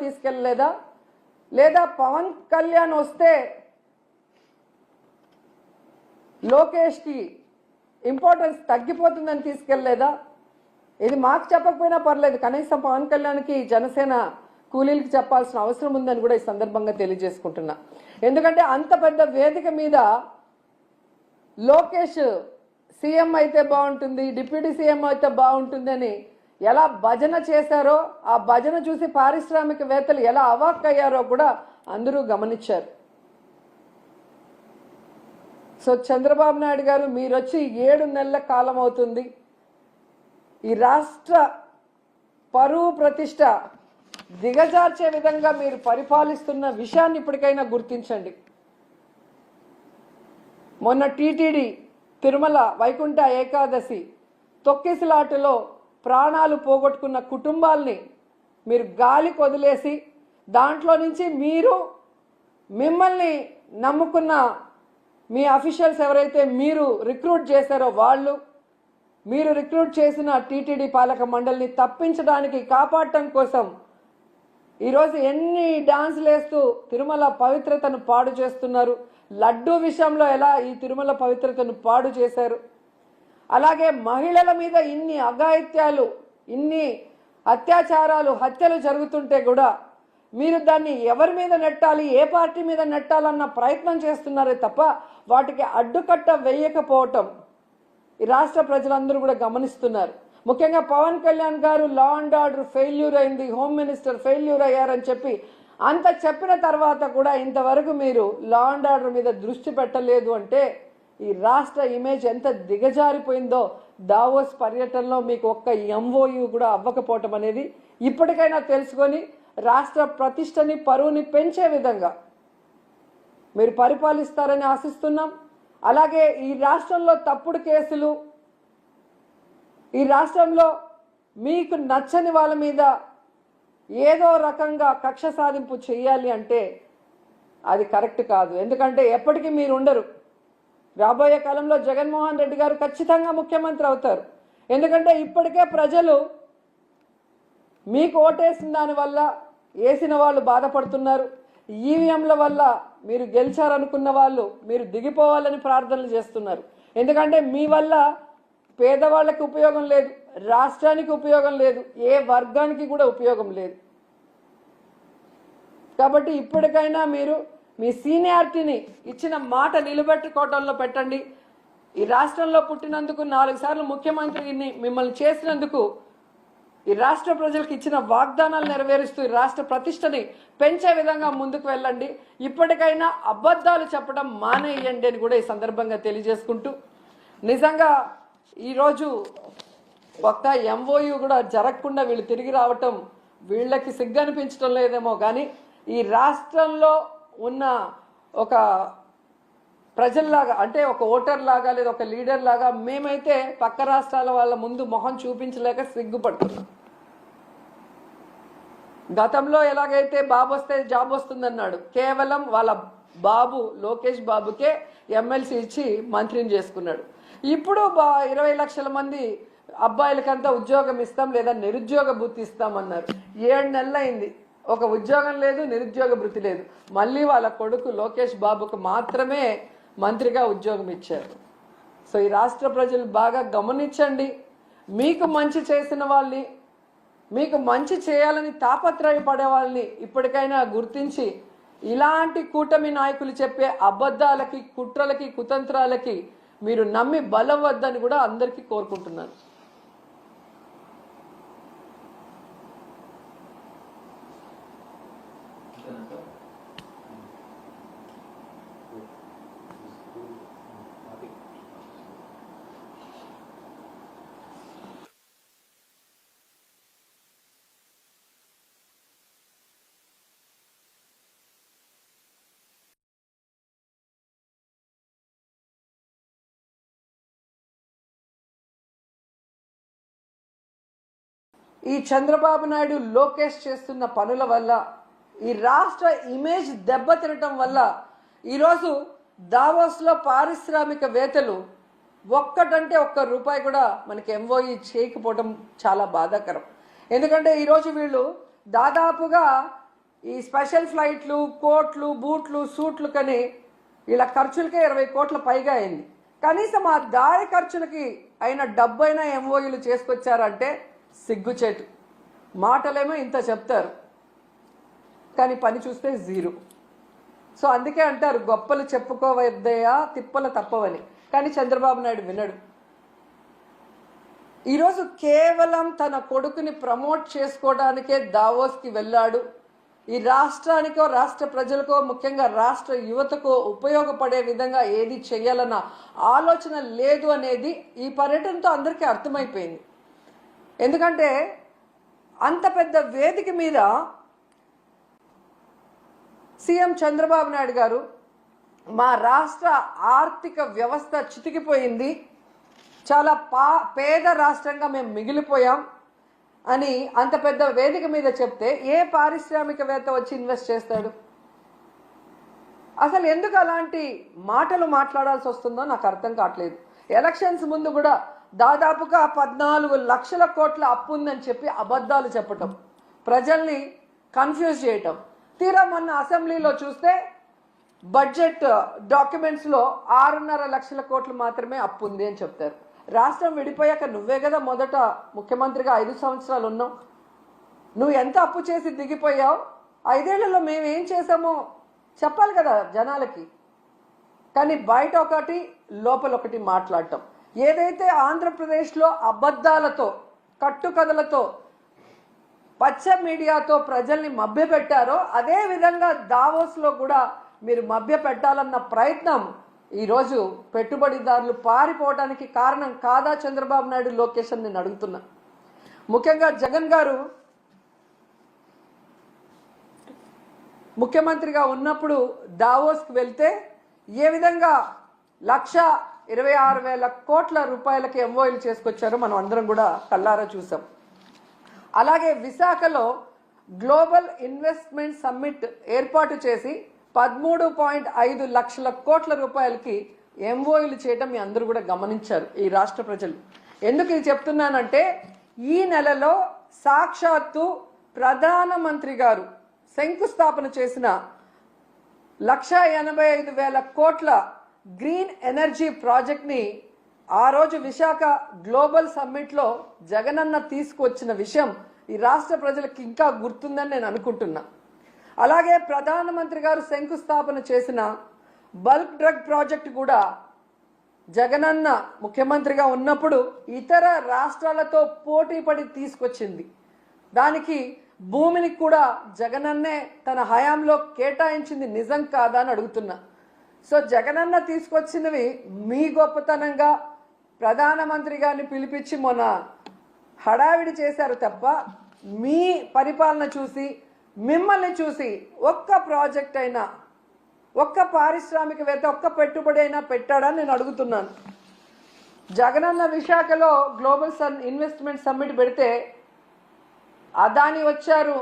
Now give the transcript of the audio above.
తీసుకెళ్ళలేదా? లేదా పవన్ కళ్యాణ్ వస్తే లోకేష్కి ఇంపార్టెన్స్ తగ్గిపోతుందని తీసుకెళ్ళలేదా? ఇది మాకు చెప్పకపోయినా పర్లేదు, కనీసం పవన్ కళ్యాణ్కి జనసేన కూలీలకి చెప్పాల్సిన అవసరం ఉందని కూడా ఈ సందర్భంగా తెలియజేసుకుంటున్నా. ఎందుకంటే అంత పెద్ద వేదిక మీద లోకేష్ సీఎం అయితే బాగుంటుంది, డిప్యూటీ సీఎం అయితే బాగుంటుంది అని ఎలా భజన చేశారో, ఆ భజన చూసి పారిశ్రామికవేత్తలు ఎలా అవాక్కయ్యారో కూడా అందరూ గమనించారు. సో చంద్రబాబు నాయుడు గారు, మీరు వచ్చి 7 నెలల కాలం అవుతుంది. ఈ రాష్ట్ర పరువు ప్రతిష్ట దిగజార్చే విధంగా మీరు పరిపాలిస్తున్న విషయాన్ని ఇప్పటికైనా గుర్తించండి. మొన్న టీటీడీ తిరుమల వైకుంఠ ఏకాదశి తొక్కిసలాటలో ప్రాణాలు పోగొట్టుకున్న కుటుంబాల్ని మీరు గాలికి వదిలేసి, దాంట్లో నుంచి మిమ్మల్ని నమ్ముకున్న మీ అఫీషియల్స్ ఎవరైతే మీరు రిక్రూట్ చేశారో వాళ్ళు, మీరు రిక్రూట్ చేసిన టీటీడీ పాలక మండలిని తప్పించడానికి, కాపాడటం కోసం ఈరోజు ఎన్ని డాన్సులు వేస్తూ తిరుమల పవిత్రతను పాడు చేస్తున్నారు. లడ్డూ విషయంలో ఎలా ఈ తిరుమల పవిత్రతను పాడు చేశారు. అలాగే మహిళల మీద ఇన్ని అఘాయిత్యాలు, ఇన్ని అత్యాచారాలు, హత్యలు జరుగుతుంటే కూడా మీరు దాన్ని ఎవరి మీద నెట్టాలి, ఏ పార్టీ మీద నెట్టాలన్న ప్రయత్నం చేస్తున్నారే తప్ప వాటికి అడ్డుకట్ట వేయకపోవటం ఈ రాష్ట్ర ప్రజలందరూ కూడా గమనిస్తున్నారు. ముఖ్యంగా పవన్ కళ్యాణ్ గారు లా అండ్ ఆర్డర్ ఫెయిల్యూర్ అయింది, హోమ్ మినిస్టర్ ఫెయిల్యూర్ అయ్యారని చెప్పి అంత చెప్పిన తర్వాత కూడా ఇంతవరకు మీరు లా అండ్ ఆర్డర్ మీద దృష్టి పెట్టలేదు అంటే ఈ రాష్ట్ర ఇమేజ్ ఎంత దిగజారిపోయిందో దావోస్ పర్యటనలో మీకు ఒక్క ఎంఓయూ కూడా అవ్వకపోవటం అనేది ఇప్పటికైనా తెలుసుకొని రాష్ట్ర ప్రతిష్టని, పరువుని పెంచే విధంగా మీరు పరిపాలిస్తారని ఆశిస్తున్నాం. అలాగే ఈ రాష్ట్రంలో తప్పుడు కేసులు, ఈ రాష్ట్రంలో మీకు నచ్చని వాళ్ళ మీద ఏదో రకంగా కక్ష సాధింపు చేయాలి అంటే అది కరెక్ట్ కాదు. ఎందుకంటే ఎప్పటికీ మీరు ఉండరు. రాబోయే కాలంలో జగన్మోహన్ రెడ్డి గారు ఖచ్చితంగా ముఖ్యమంత్రి అవుతారు. ఎందుకంటే ఇప్పటికే ప్రజలు మీకు ఓటేసిన దానివల్ల వేసిన వాళ్ళు బాధపడుతున్నారు. ఈవీఎంల వల్ల మీరు గెలిచారనుకున్న వాళ్ళు మీరు దిగిపోవాలని ప్రార్థనలు చేస్తున్నారు. ఎందుకంటే మీ వల్ల పేదవాళ్ళకి ఉపయోగం లేదు, రాష్ట్రానికి ఉపయోగం లేదు, ఏ వర్గానికి కూడా ఉపయోగం లేదు. కాబట్టి ఇప్పటికైనా మీరు మీ సీనియారిటీని, ఇచ్చిన మాట నిలబెట్టుకోవడంలో పెట్టండి. ఈ రాష్ట్రంలో పుట్టినందుకు, 4 సార్లు ముఖ్యమంత్రిని మిమ్మల్ని చేసినందుకు, ఈ రాష్ట్ర ప్రజలకు ఇచ్చిన వాగ్దానాలు నెరవేరుస్తూ ఈ రాష్ట్ర ప్రతిష్టని పెంచే విధంగా ముందుకు వెళ్ళండి. ఇప్పటికైనా అబద్ధాలు చెప్పడం మానేయండి అని కూడా ఈ సందర్భంగా తెలియజేసుకుంటూ, నిజంగా ఈరోజు ఒక్క ఎంఓయూ కూడా జరగకుండా వీళ్ళు తిరిగి రావటం వీళ్ళకి సిగ్గనిపించడం లేదేమో కానీ ఈ రాష్ట్రంలో ఉన్న ఒక ప్రజల్లాగా, అంటే ఒక ఓటర్ లాగా లేదా ఒక లీడర్ లాగా మేమైతే పక్క రాష్ట్రాల వాళ్ళ ముందు మొహం చూపించలేక సిగ్గుపడుతున్నాం. గతంలో ఎలాగైతే బాబు వస్తే జాబ్ వస్తుందన్నాడు, కేవలం వాళ్ళ బాబు లోకేష్ బాబుకే ఎమ్మెల్సీ ఇచ్చి మంత్రిని చేసుకున్నాడు. ఇప్పుడు 20 లక్షల మంది అబ్బాయిలకంతా ఉద్యోగం ఇస్తాం లేదా నిరుద్యోగ భృతి ఇస్తామన్నారు. 7 నెలలు అయింది, ఒక ఉద్యోగం లేదు, నిరుద్యోగ భృతి లేదు. మళ్ళీ వాళ్ళ కొడుకు లోకేష్ బాబుకు మాత్రమే మంత్రిగా ఉద్యోగం ఇచ్చారు. సో ఈ రాష్ట్ర ప్రజలు బాగా గమనించండి. మీకు మంచి చేసిన వాళ్ళని, మీకు మంచి చేయాలని తాపత్రయపడే వాళ్ళని ఇప్పటికైనా గుర్తించి ఇలాంటి కూటమి నాయకులు చెప్పే అబద్ధాలకి, కుట్రలకి, కుతంత్రాలకి మీరు నమ్మి బలవద్దని కూడా అందరికీ కోరుకుంటున్నాను. ఈ చంద్రబాబు నాయుడు, లోకేష్ చేస్తున్న పనుల వల్ల ఈ రాష్ట్ర ఇమేజ్ దెబ్బతినటం వల్ల ఈరోజు దావోస్లో పారిశ్రామికవేత్తలు ఒక్కటంటే ఒక్క రూపాయి కూడా మనకి ఎంఓఈ చేయకపోవడం చాలా బాధాకరం. ఎందుకంటే ఈరోజు వీళ్ళు దాదాపుగా ఈ స్పెషల్ ఫ్లైట్లు, కోట్లు, బూట్లు, సూట్లు కని ఇలా ఖర్చులకే 20 కోట్ల పైగా అయింది. కనీసం ఆ దారి ఖర్చులకి అయిన డబ్బైనా ఎంఓయూలు చేసుకొచ్చారంటే సిగ్గుచేటు. మాటలేమో ఇంత చెప్తారు, కానీ పని చూస్తే జీరో. సో అందుకే అంటారు గొప్పలు చెప్పుకోవద్దయా తిప్పలు తప్పవని. కానీ చంద్రబాబు నాయుడు వినడు. ఈరోజు కేవలం తన కొడుకుని ప్రమోట్ చేసుకోవడానికే దావోస్కి వెళ్ళాడు. ఈ రాష్ట్రానికో, రాష్ట్ర ప్రజలకో, ముఖ్యంగా రాష్ట్ర యువతకో ఉపయోగపడే విధంగా ఏది చేయాలన్న ఆలోచన లేదు అనేది ఈ పర్యటనతో అందరికీ అర్థమైపోయింది. ఎందుకంటే అంత పెద్ద వేదిక మీద సీఎం చంద్రబాబు నాయుడు గారు మా రాష్ట్ర ఆర్థిక వ్యవస్థ చితికిపోయింది, చాలా పేద రాష్ట్రంగా మేము మిగిలిపోయాం అని అంత పెద్ద వేదిక మీద చెప్తే ఏ పారిశ్రామికవేత్త వచ్చి ఇన్వెస్ట్ చేస్తాడు? అసలు ఎందుకు అలాంటి మాటలు మాట్లాడాల్సి వస్తుందో నాకు అర్థం కావట్లేదు. ఎలక్షన్స్ ముందు కూడా దాదాపుగా 14 లక్షల కోట్ల అప్పు ఉందని చెప్పి అబద్ధాలు చెప్పటం, ప్రజల్ని కన్ఫ్యూజ్ చేయటం. తీరా మొన్న అసెంబ్లీలో చూస్తే బడ్జెట్ డాక్యుమెంట్స్లో 6.5 లక్షల కోట్లు మాత్రమే అప్పు ఉంది అని చెప్తారు. రాష్ట్రం విడిపోయాక నువ్వే కదా మొదట ముఖ్యమంత్రిగా 5 సంవత్సరాలు ఉన్నావు. నువ్వు ఎంత అప్పు చేసి దిగిపోయావు, 5 ఏళ్లలో మేము ఏం చేసామో చెప్పాలి కదా జనాలకి. కానీ బయట ఒకటి లోపల ఒకటి మాట్లాడటం. ఏదైతే ఆంధ్రప్రదేశ్లో అబద్ధాలతో, కట్టుకథలతో, పచ్చ మీడియాతో ప్రజల్ని మభ్యపెట్టారో అదే విధంగా దావోస్లో కూడా మీరు మభ్య పెట్టాలన్న ప్రయత్నం ఈరోజు పెట్టుబడిదారులు పారిపోవడానికి కారణం కాదా చంద్రబాబు నాయుడు, లోకేష్ అని నేను అడుగుతున్నా. ముఖ్యంగా జగన్ గారు ముఖ్యమంత్రిగా ఉన్నప్పుడు దావోస్కి వెళ్తే ఏ విధంగా 1,26,000 కోట్ల రూపాయలకి ఎంఓయూలు చేసుకొచ్చారో మనం అందరం కూడా కళ్ళారా చూసాం. అలాగే విశాఖలో గ్లోబల్ ఇన్వెస్ట్మెంట్ సమ్మిట్ ఏర్పాటు చేసి 13.5 లక్షల కోట్ల రూపాయలకి ఎంఓయూలు చేయటం మీ అందరూ కూడా గమనించారు ఈ రాష్ట్ర ప్రజలు. ఎందుకు ఇది చెప్తున్నానంటే ఈ నెలలో సాక్షాత్తు ప్రధానమంత్రి గారు శంకుస్థాపన చేసిన 1,85,000 కోట్ల గ్రీన్ ఎనర్జీ ప్రాజెక్ట్ని ఆ రోజు విశాఖ గ్లోబల్ సమ్మిట్లో జగనన్న తీసుకువచ్చిన విషయం ఈ రాష్ట్ర ప్రజలకు ఇంకా గుర్తుందని నేను అనుకుంటున్నా. అలాగే ప్రధానమంత్రి గారు శంకుస్థాపన చేసిన బల్క్ డ్రగ్ ప్రాజెక్ట్ కూడా జగనన్న ముఖ్యమంత్రిగా ఉన్నప్పుడు ఇతర రాష్ట్రాలతో పోటీ పడి తీసుకొచ్చింది. దానికి భూమిని కూడా జగనన్నే తన హయాంలో కేటాయించింది నిజం కాదా అని అడుగుతున్నా. సో జగనన్న తీసుకొచ్చినవి మీ గొప్పతనంగా ప్రధానమంత్రి గారిని పిలిపించి మొన్న హడావిడి చేశారు తప్ప మీ పరిపాలన చూసి, మిమ్మల్ని చూసి ఒక్క ప్రాజెక్ట్ అయినా, ఒక్క పారిశ్రామికవేత్త, ఒక్క పెట్టుబడి అయినా పెట్టాడని నేను అడుగుతున్నాను. జగనన్న విశాఖలో గ్లోబల్ ఇన్వెస్ట్మెంట్ సమ్మిట్ పెడితే అదాని వచ్చారు,